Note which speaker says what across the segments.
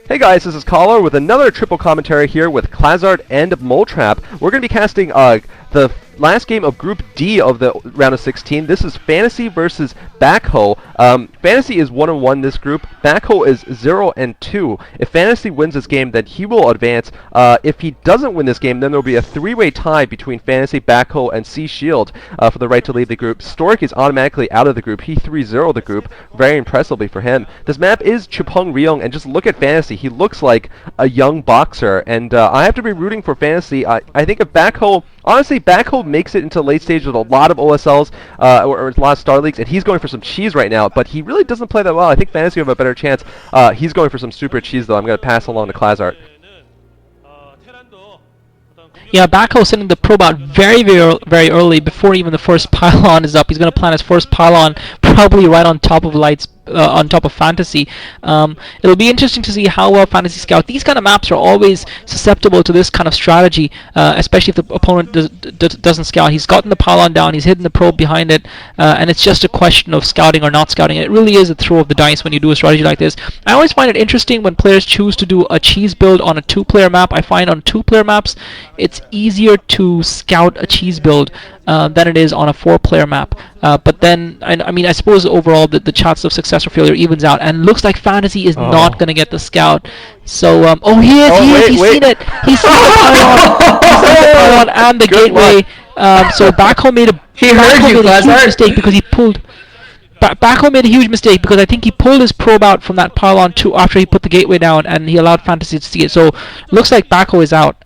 Speaker 1: Hey guys, this is Caller with another triple commentary here with Klazart and Moletrap. We're going to be casting the last game of Group D of the round of 16. This is Fantasy versus Backho. Fantasy is 1-1 this group. Backho is 0-2. If Fantasy wins this game, then he will advance. If he doesn't win this game, then there will be a three-way tie between Fantasy, Backho, and C Shield for the right to lead the group. Stork is automatically out of the group. He 3-0 the group, very impressively for him. This map is Chupung-Ryeong, and just look at Fantasy. He looks like a young boxer, and I have to be rooting for Fantasy. I think if Backho, honestly, Backho makes it into late stage with a lot of OSLs or a lot of Star Leagues, and he's going for some cheese right now, but he really doesn't play that well. I think Fantasy will have a better chance. He's going for some super cheese, though. I'm going to pass along to Klazart.
Speaker 2: Yeah, Backho sending the probe out very early before even the first pylon is up. He's going to plant his first pylon probably right on top of Lights, on top of Fantasy. It'll be interesting to see how well Fantasy scout. These kind of maps are always susceptible to this kind of strategy, especially if the opponent doesn't scout. He's gotten the pylon down, he's hidden the probe behind it, and it's just a question of scouting or not scouting. It really is a throw of the dice when you do a strategy like this. I always find it interesting when players choose to do a cheese build on a two-player map. I find on two-player maps, it's easier to scout a cheese build than it is on a four-player map. But then, I mean, I suppose overall the chance of success or failure evens out, and looks like Fantasy is not going to get the scout. So, he's seen it. He's seen the pylon, and the gateway. So Backho made a huge mistake because he pulled. Backho made a huge mistake because I think he pulled his probe out from that pylon after he put the gateway down, and he allowed Fantasy to see it. So looks like Backho is out.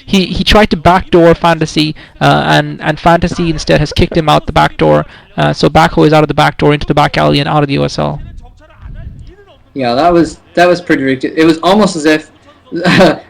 Speaker 2: He tried to backdoor Fantasy, and Fantasy instead has kicked him out the back door. So Backho is out of the back door into the back alley and out of the OSL.
Speaker 3: Yeah, that was pretty ridiculous. It was almost as if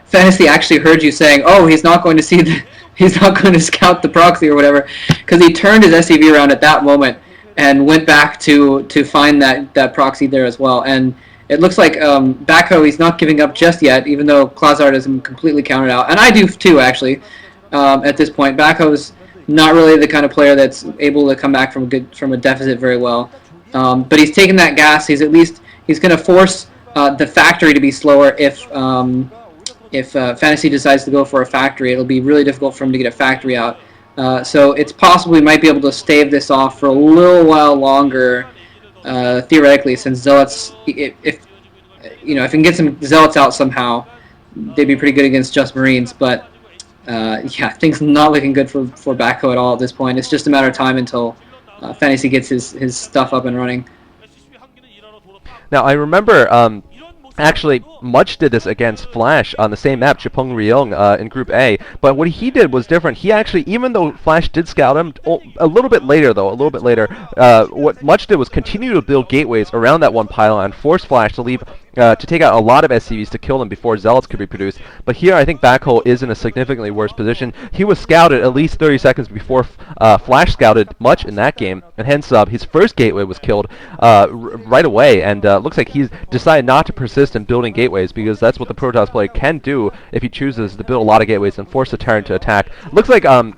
Speaker 3: Fantasy actually heard you saying, "Oh, he's not going to see he's not going to scout the proxy or whatever," because he turned his SCV around at that moment and went back to find that proxy there as well. And it looks like Backho, he's not giving up just yet, even though Klazart has him completely counted out. And I do too, actually, at this point. Backho's not really the kind of player that's able to come back from a deficit very well. But he's taken that gas. He's going to force the factory to be slower if Fantasy decides to go for a factory. It'll be really difficult for him to get a factory out. So it's possible we might be able to stave this off for a little while longer, theoretically, since Zealots, if he can get some Zealots out somehow, they'd be pretty good against just Marines. But things not looking good for Backho at all at this point. It's just a matter of time until Fantasy gets his stuff up and running.
Speaker 1: Now I remember. Actually, Much did this against Flash on the same map, Chupung-Ryeong, in Group A. But what he did was different. He actually, even though Flash did scout him, a little bit later, what Much did was continue to build gateways around that one pylon, force Flash to leave, to take out a lot of SCVs to kill them before Zealots could be produced. But here, I think Backho is in a significantly worse position. He was scouted at least 30 seconds before Flash scouted Much in that game, and hence his first gateway was killed right away. And looks like he's decided not to persist in building gateways, because that's what the Protoss player can do if he chooses to build a lot of gateways and force the Terran to attack. Looks like the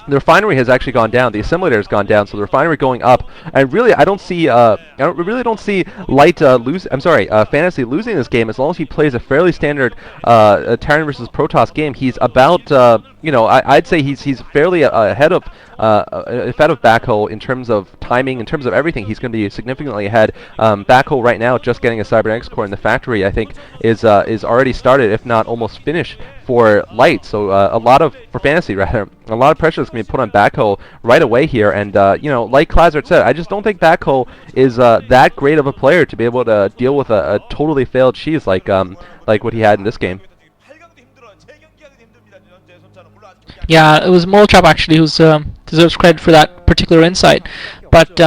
Speaker 1: refinery has actually gone down. The assimilator has gone down, so the refinery going up. And really, I really don't see Fantasy losing this game as long as he plays a fairly standard Terran versus Protoss game. He's about I'd say he's fairly ahead of Backho in terms of timing, in terms of everything. He's going to be significantly ahead. Backho right now, just getting a Cybernetics core in the factory, I think is already started, if not almost finished, for Light. So for Fantasy rather, a lot of pressure is going to be put on Backho right away here. And like Klazart said, I just don't think Backho is that great of a player to be able to deal with a totally failed cheese like what he had in this game.
Speaker 2: Yeah, it was Moletrap actually who deserves credit for that particular insight. But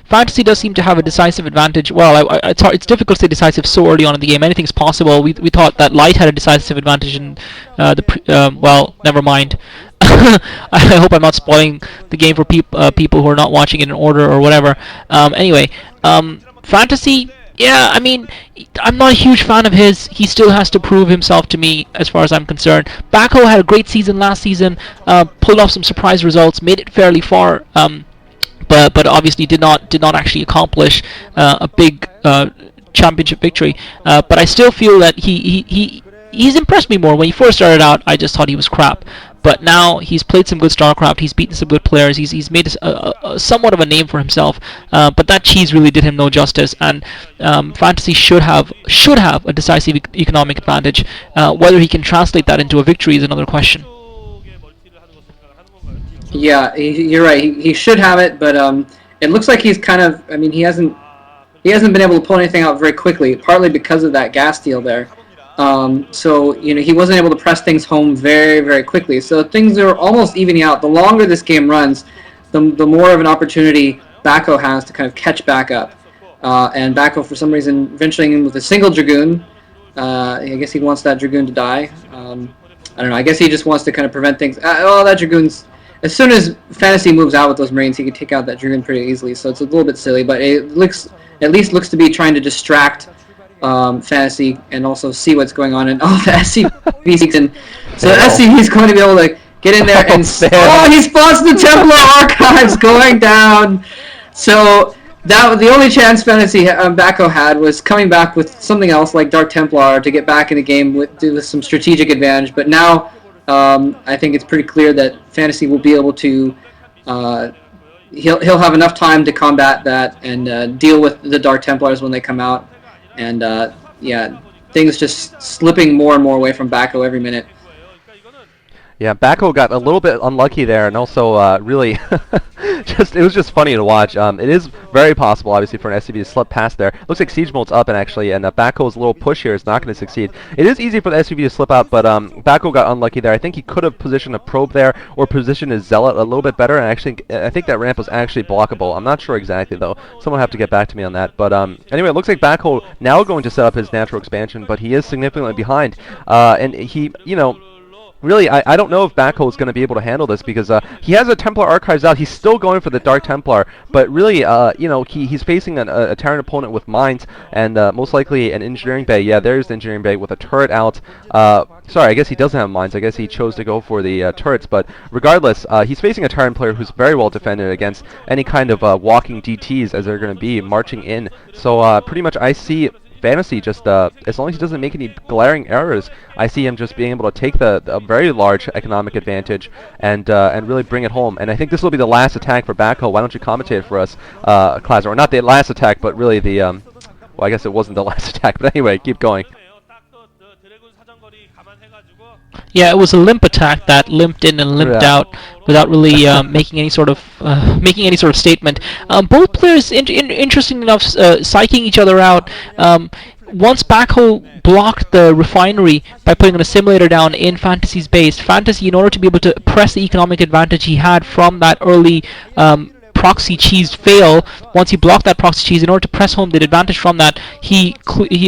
Speaker 2: Fantasy does seem to have a decisive advantage. Well, it's difficult to say decisive so early on in the game. Anything's possible. We thought that Light had a decisive advantage in well, never mind. I hope I'm not spoiling the game for people who are not watching it in order or whatever. Anyway, Fantasy. Yeah, I mean, I'm not a huge fan of his. He still has to prove himself to me, as far as I'm concerned. Backho had a great season last season, pulled off some surprise results, made it fairly far, but obviously did not actually accomplish a big championship victory. But I still feel that he's impressed me more. When he first started out, I just thought he was crap. But now he's played some good StarCraft. He's beaten some good players. He's made a somewhat of a name for himself. But that cheese really did him no justice. And Fantasy should have a decisive economic advantage. Whether he can translate that into a victory is another question.
Speaker 3: Yeah, you're right. He should have it, but it looks like he's kind of. I mean, he hasn't been able to pull anything out very quickly, partly because of that gas deal there. So he wasn't able to press things home very, very quickly. So things are almost evening out. The longer this game runs, the more of an opportunity Backho has to kind of catch back up. And Backho, for some reason, venturing in with a single Dragoon. I guess he wants that Dragoon to die. I don't know. I guess he just wants to kind of prevent things. That Dragoon's... As soon as Fantasy moves out with those Marines, he can take out that Dragoon pretty easily. So it's a little bit silly, but it at least looks to be trying to distract Fantasy and also see what's going on in all the SCV season. So the SCV is going to be able to get in there and... he spots the Templar Archives going down! So the only chance Fantasy Backho had was coming back with something else like Dark Templar to get back in the game with some strategic advantage. But now I think it's pretty clear that Fantasy will be able to... He'll have enough time to combat that and deal with the Dark Templars when they come out. And things just slipping more and more away from Backho every minute.
Speaker 1: Yeah, Backho got a little bit unlucky there, and also really, it was just funny to watch. It is very possible, obviously, for an SCV to slip past there. Looks like Siege Mode's up, and Backho's little push here is not going to succeed. It is easy for the SCV to slip out, but Backho got unlucky there. I think he could have positioned a probe there, or positioned his Zealot a little bit better, and I think that ramp was actually blockable. I'm not sure exactly, though. Someone will have to get back to me on that. But anyway, it looks like Backho now going to set up his natural expansion, but he is significantly behind. And he, really, I don't know if Backho is going to be able to handle this because he has a Templar Archives out. He's still going for the Dark Templar, but really, he's facing a Terran opponent with mines and most likely an Engineering Bay. Yeah, there's the Engineering Bay with a turret out. Sorry, I guess he doesn't have mines. I guess he chose to go for the turrets, but regardless, he's facing a Terran player who's very well defended against any kind of walking DTs as they're going to be marching in. So pretty much I see Fantasy just, as long as he doesn't make any glaring errors, I see him just being able to take the very large economic advantage and really bring it home. And I think this will be the last attack for Backho. Why don't you commentate for us, Klazart? Or not the last attack, but really the, well, I guess it wasn't the last attack, but anyway, keep going.
Speaker 2: Yeah, it was a limp attack that limped in and limped out without really making any sort of statement. Both players, interesting enough, psyching each other out. Once Backho blocked the refinery by putting an assimilator down in Fantasy's base, Fantasy, in order to be able to press the economic advantage he had from that early proxy cheese fail, once he blocked that proxy cheese, in order to press home the advantage from that, he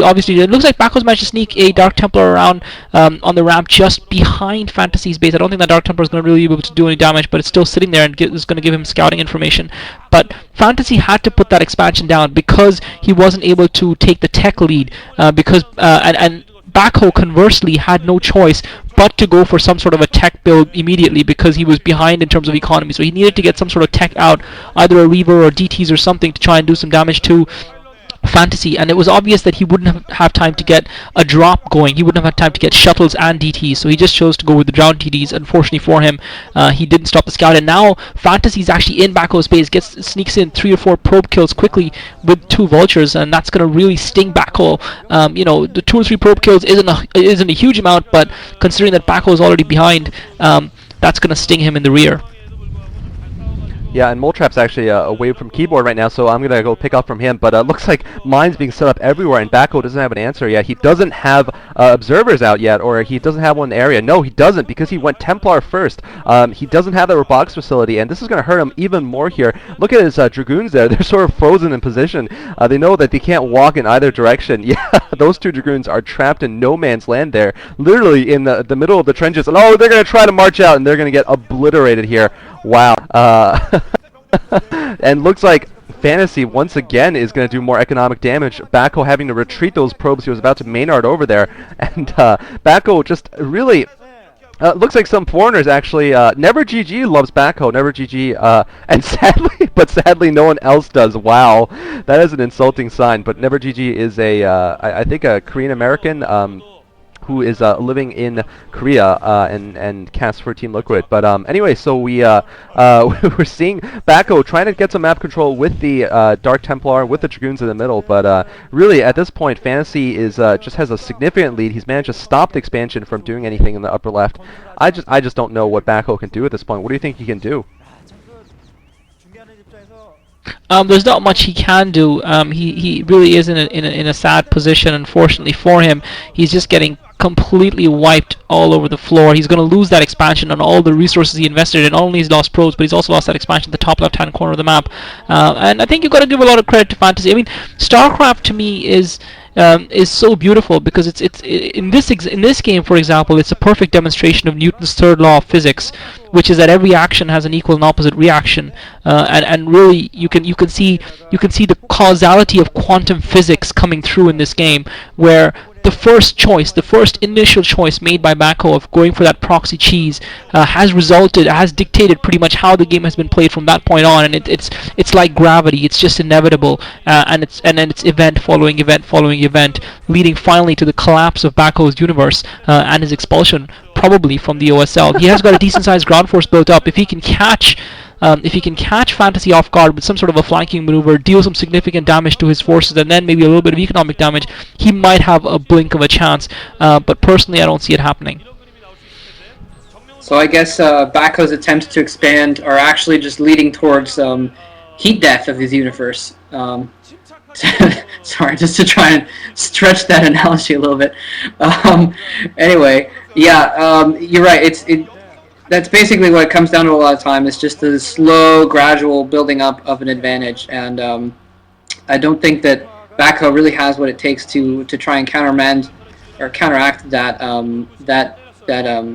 Speaker 2: obviously did. It looks like Backho's managed to sneak a Dark Templar around on the ramp just behind Fantasy's base. I don't think that Dark Templar is going to really be able to do any damage, but it's still sitting there and is going to give him scouting information. But Fantasy had to put that expansion down because he wasn't able to take the tech lead, and Backho conversely had no choice but to go for some sort of a tech build immediately because he was behind in terms of economy. So he needed to get some sort of tech out, either a Reaver or DTs or something, to try and do some damage to Fantasy, and it was obvious that he wouldn't have time to get a drop going. He wouldn't have had time to get shuttles and DTs, so he just chose to go with the ground TDs. Unfortunately for him, he didn't stop the scout, and now Fantasy's actually in Backho's base, sneaks in 3 or 4 probe kills quickly with 2 vultures, and that's going to really sting Backho. The 2 or 3 probe kills isn't a huge amount, but considering that Backho is already behind, that's going to sting him in the rear.
Speaker 1: Yeah, and Moletrap's actually away from keyboard right now, so I'm going to go pick up from him. But it looks like mines being set up everywhere, and Backho doesn't have an answer yet. He doesn't have observers out yet, or he doesn't have one in the area. No, he doesn't, because he went Templar first. He doesn't have that robotics facility, and this is going to hurt him even more here. Look at his Dragoons there. They're sort of frozen in position. They know that they can't walk in either direction. Yeah, those 2 Dragoons are trapped in no man's land there, literally in the middle of the trenches. And oh, they're going to try to march out, and they're going to get obliterated here. Wow. And looks like Fantasy once again is going to do more economic damage. Backho having to retreat those probes he was about to Maynard over there. And Backho just really... Looks like some foreigners actually. Never GG loves Backho. Never GG, and sadly, no one else does. Wow, that is an insulting sign. But Never GG is I think a Korean American. Who is living in Korea and casts for Team Liquid. But anyway, so we're seeing Backho trying to get some map control with the Dark Templar, with the Dragoons in the middle. But really, at this point, Fantasy is just has a significant lead. He's managed to stop the expansion from doing anything in the upper left. I just don't know what Backho can do at this point. What do you think he can do?
Speaker 2: There's not much he can do. He really is in a sad position, unfortunately for him. He's just getting completely wiped all over the floor. He's going to lose that expansion and all the resources he invested in. Not only he's lost pros, but he's also lost that expansion at the top left-hand corner of the map. And I think you've got to give a lot of credit to Fantasy. I mean, StarCraft to me is so beautiful because it's in this game, for example, it's a perfect demonstration of Newton's third law of physics, which is that every action has an equal and opposite reaction, and really you can see the causality of quantum physics coming through in this game, where the first initial choice made by Backho of going for that proxy cheese has dictated pretty much how the game has been played from that point on, and it's like gravity. It's just inevitable, and then it's event following event following event, leading finally to the collapse of Backho's universe and his expulsion, probably from the OSL. He has got a decent-sized ground force built up. If he can catch Fantasy off guard with some sort of a flanking maneuver, deal some significant damage to his forces, and then maybe a little bit of economic damage, he might have a blink of a chance. But personally, I don't see it happening.
Speaker 3: So I guess Backho's attempts to expand are actually just leading towards heat death of his universe. Sorry, just to try and stretch that analogy a little bit. Anyway, yeah, you're right. That's basically what it comes down to a lot of time. It's just the slow, gradual building up of an advantage, and I don't think that Backho really has what it takes to try and counteract that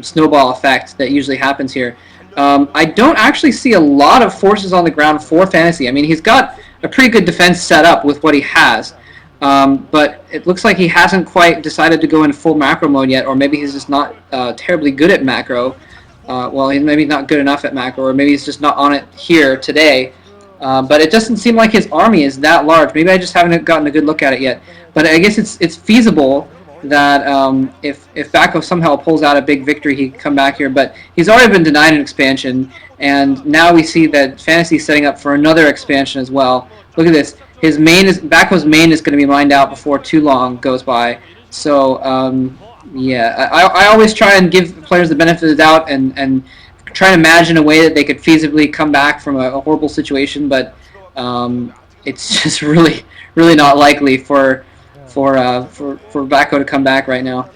Speaker 3: snowball effect that usually happens here. I don't actually see a lot of forces on the ground for Fantasy. I mean, he's got a pretty good defense set up with what he has, but it looks like he hasn't quite decided to go in full macro mode yet, or maybe he's just not terribly good at macro. Well, he's maybe not good enough at macro, or maybe he's just not on it here today. But it doesn't seem like his army is that large. Maybe I just haven't gotten a good look at it yet. But I guess it's feasible that if Backho somehow pulls out a big victory, he can come back here. But he's already been denied an expansion, and now we see that Fantasy is setting up for another expansion as well. Look at this. Backho's main is going to be mined out before too long goes by. So yeah, I always try and give players the benefit of the doubt and try and imagine a way that they could feasibly come back from a horrible situation, but it's just really not likely for Backho to come back right now.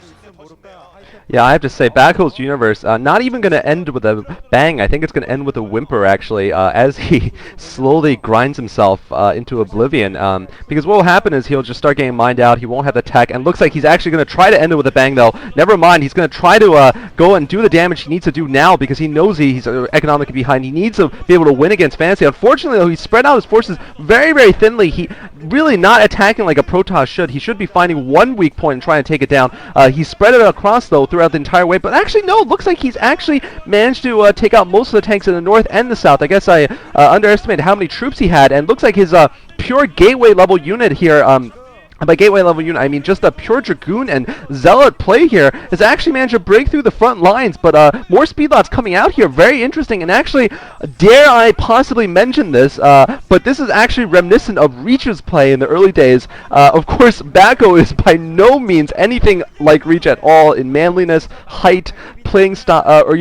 Speaker 1: Yeah, I have to say, Backho's universe, not even going to end with a bang. I think it's going to end with a whimper, actually, as he slowly grinds himself into oblivion. Because what will happen is he'll just start getting mined out. He won't have the tech, and looks like he's actually going to try to end it with a bang, though. Never mind, he's going to try to go and do the damage he needs to do now, because he knows he's economically behind. He needs to be able to win against Fantasy. Unfortunately, though, he spread out his forces very, very thinly. He really not attacking like a Protoss should. He should be finding one weak point and trying to take it down. He spread it across, though, throughout the entire way, but actually no, it looks like he's actually managed to take out most of the tanks in the north and the south. I guess I underestimated how many troops he had, and looks like his pure gateway level unit here, by gateway level unit, I mean just a pure Dragoon and Zealot play here has actually managed to break through the front lines, but more speed lots coming out here. Very interesting, and actually, dare I possibly mention this, but this is actually reminiscent of Reach's play in the early days. Of course, Backho is by no means anything like Reach at all in manliness, height, playing style, or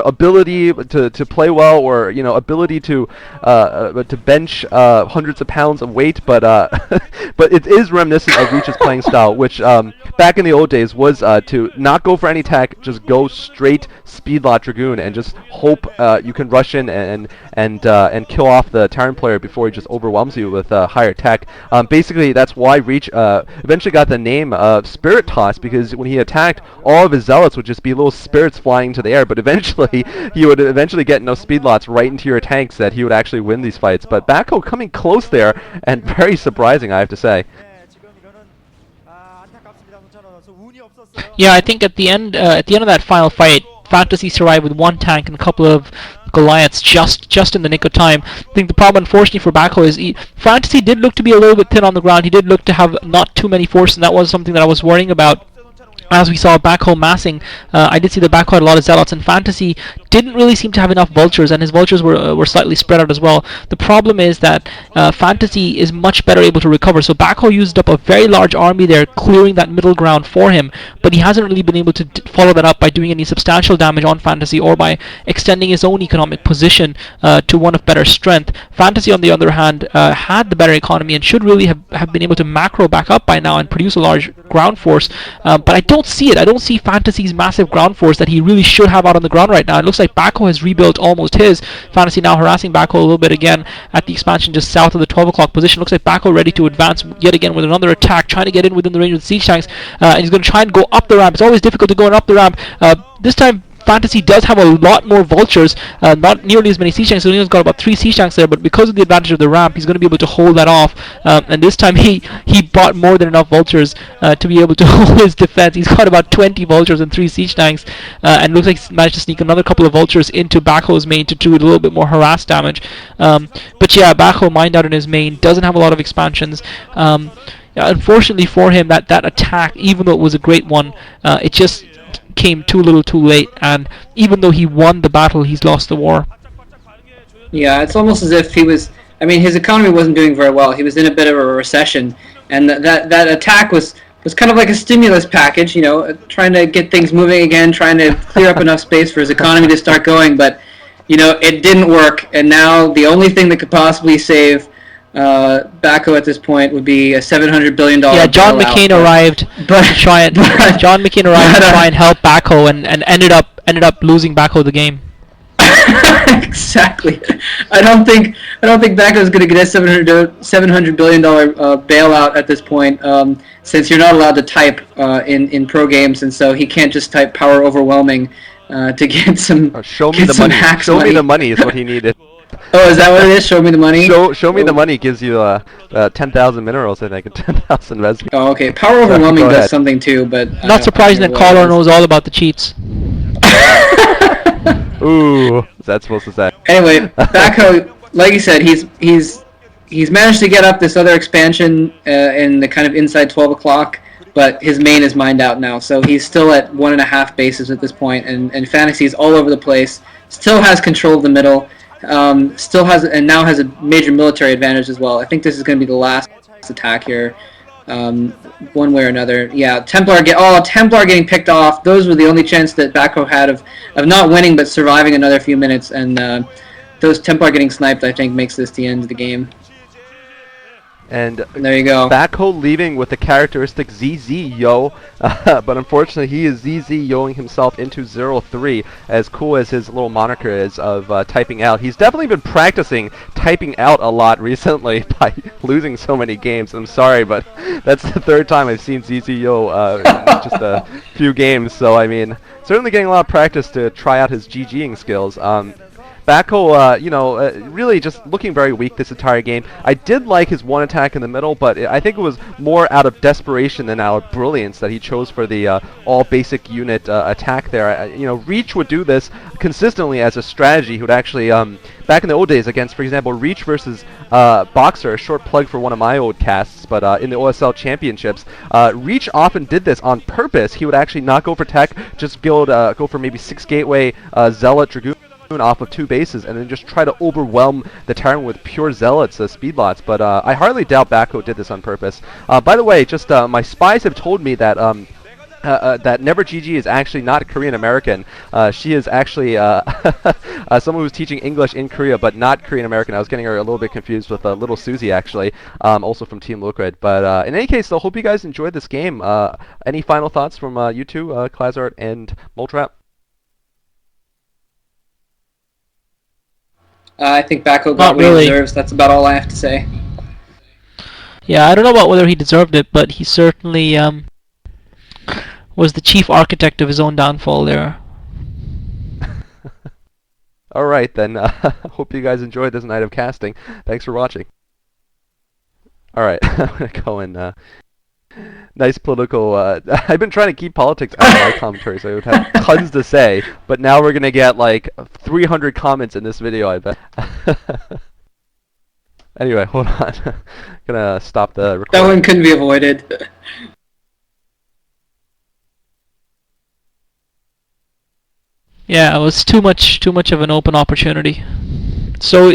Speaker 1: ability to play well, or ability to bench hundreds of pounds of weight, but but it is reminiscent of Reach's playing style, which back in the old days was to not go for any tech, just go straight speed lot Dragoon and just hope you can rush in and kill off the Terran player before he just overwhelms you with higher tech. Basically, that's why Reach eventually got the name Spirit Toss, because when he attacked, all of his Zealots would just be little spirits flying into the air, but eventually he would get enough speed lots right into your tanks that he would actually win these fights. But Backho coming close there, and very surprising, I have to say.
Speaker 2: Yeah, I think at the end of that final fight, Fantasy survived with one tank and a couple of Goliaths just in the nick of time. I think the problem, unfortunately, for Backho is Fantasy did look to be a little bit thin on the ground. He did look to have not too many forces, and that was something that I was worrying about. As we saw Backho massing, I did see that Backho had a lot of zealots, and Fantasy didn't really seem to have enough vultures, and his vultures were slightly spread out as well. The problem is that Fantasy is much better able to recover, so Backho used up a very large army there, clearing that middle ground for him, but he hasn't really been able to follow that up by doing any substantial damage on Fantasy or by extending his own economic position to one of better strength. Fantasy, on the other hand, had the better economy and should really have been able to macro back up by now and produce a large ground force, but I don't see it. I don't see Fantasy's massive ground force that he really should have out on the ground right now. It looks like Backho has rebuilt almost his. Fantasy now harassing Backho a little bit again at the expansion just south of the 12 o'clock position. Looks like Backho ready to advance yet again with another attack, trying to get in within the range of the siege tanks, and he's going to try and go up the ramp. It's always difficult to go up the ramp. This time Fantasy does have a lot more vultures, not nearly as many siege tanks. He only has got about 3 siege tanks there, but because of the advantage of the ramp, he's going to be able to hold that off. And this time he brought more than enough vultures to be able to hold his defense. He's got about 20 vultures and 3 siege tanks, and looks like he's managed to sneak another couple of vultures into Backho's main to do a little bit more harass damage. But yeah, Backho mined out in his main, doesn't have a lot of expansions. Unfortunately for him, that attack, even though it was a great one, it just came too little too late, and even though he won the battle, he's lost the war.
Speaker 3: Yeah, it's almost as if his economy wasn't doing very well. He was in a bit of a recession, and that attack was kind of like a stimulus package, trying to get things moving again, trying to clear up enough space for his economy to start going, but it didn't work, and now the only thing that could possibly save Backho at this point would be a $700 billion.
Speaker 2: Yeah, John McCain arrived to try and help Backho and ended up losing Backho the game.
Speaker 3: Exactly. I don't think Backho's going to get a $700 billion bailout at this point, since you're not allowed to type in pro games, and so he can't just type power overwhelming to get some.
Speaker 1: Show me the money. Show me the money is what he needed.
Speaker 3: Oh, is that what it is? Show me the money?
Speaker 1: Show me the money gives you 10,000 minerals, I think, and 10,000 resume.
Speaker 3: Oh, okay. Power overwhelming does something too, but...
Speaker 2: Not surprising that Caller knows all about the cheats.
Speaker 1: Ooh, is that supposed to say?
Speaker 3: Anyway, Backho, like you said, he's managed to get up this other expansion in the kind of inside 12 o'clock, but his main is mined out now, so he's still at 1.5 bases at this point, and Fantasy's all over the place, still has control of the middle, still has, and now has a major military advantage as well. I think this is going to be the last attack here, one way or another. Yeah, Templar getting picked off. Those were the only chance that Backho had of not winning but surviving another few minutes, and those Templar getting sniped, I think, makes this the end of the game.
Speaker 1: And
Speaker 3: there you go.
Speaker 1: Backho leaving with the characteristic ZZ Yo, but unfortunately he is ZZ Yoing himself into 0-3, as cool as his little moniker is of typing out. He's definitely been practicing typing out a lot recently by losing so many games. I'm sorry, but that's the 3rd time I've seen ZZ Yo in just a few games, so I mean, certainly getting a lot of practice to try out his GGing skills. Backho, really just looking very weak this entire game. I did like his one attack in the middle, but I think it was more out of desperation than out of brilliance that he chose for the all-basic unit attack there. Reach would do this consistently as a strategy. He would actually, back in the old days against, for example, Reach versus Boxer, a short plug for one of my old casts, but in the OSL Championships, Reach often did this on purpose. He would actually not go for tech, just go for maybe 6 gateway Zealot Dragoon off of 2 bases, and then just try to overwhelm the Terran with pure zealots, speedlots. But I hardly doubt Backho did this on purpose. By the way, just my spies have told me that that Never GG is actually not Korean American. She is actually someone who's teaching English in Korea, but not Korean American. I was getting her a little bit confused with Little Susie, actually, also from Team Liquid. But in any case, I hope you guys enjoyed this game. Any final thoughts from you two, Klazart and Moletrap?
Speaker 3: I think Backho got what he deserves. That's about all I have to say.
Speaker 2: Yeah, I don't know about whether he deserved it, but he certainly was the chief architect of his own downfall there.
Speaker 1: Alright then, hope you guys enjoyed this night of casting. Thanks for watching. Alright, I'm going to go and Nice political. I've been trying to keep politics out of my commentary, so I would have tons to say. But now we're gonna get like 300 comments in this video, I bet. Anyway, hold on. Gonna stop the
Speaker 3: That
Speaker 1: recording.
Speaker 3: one couldn't be avoided.
Speaker 2: Yeah, it was too much of an open opportunity. So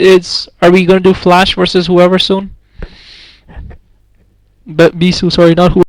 Speaker 2: are we gonna do Flash versus whoever soon? But Bisu, sorry, not who.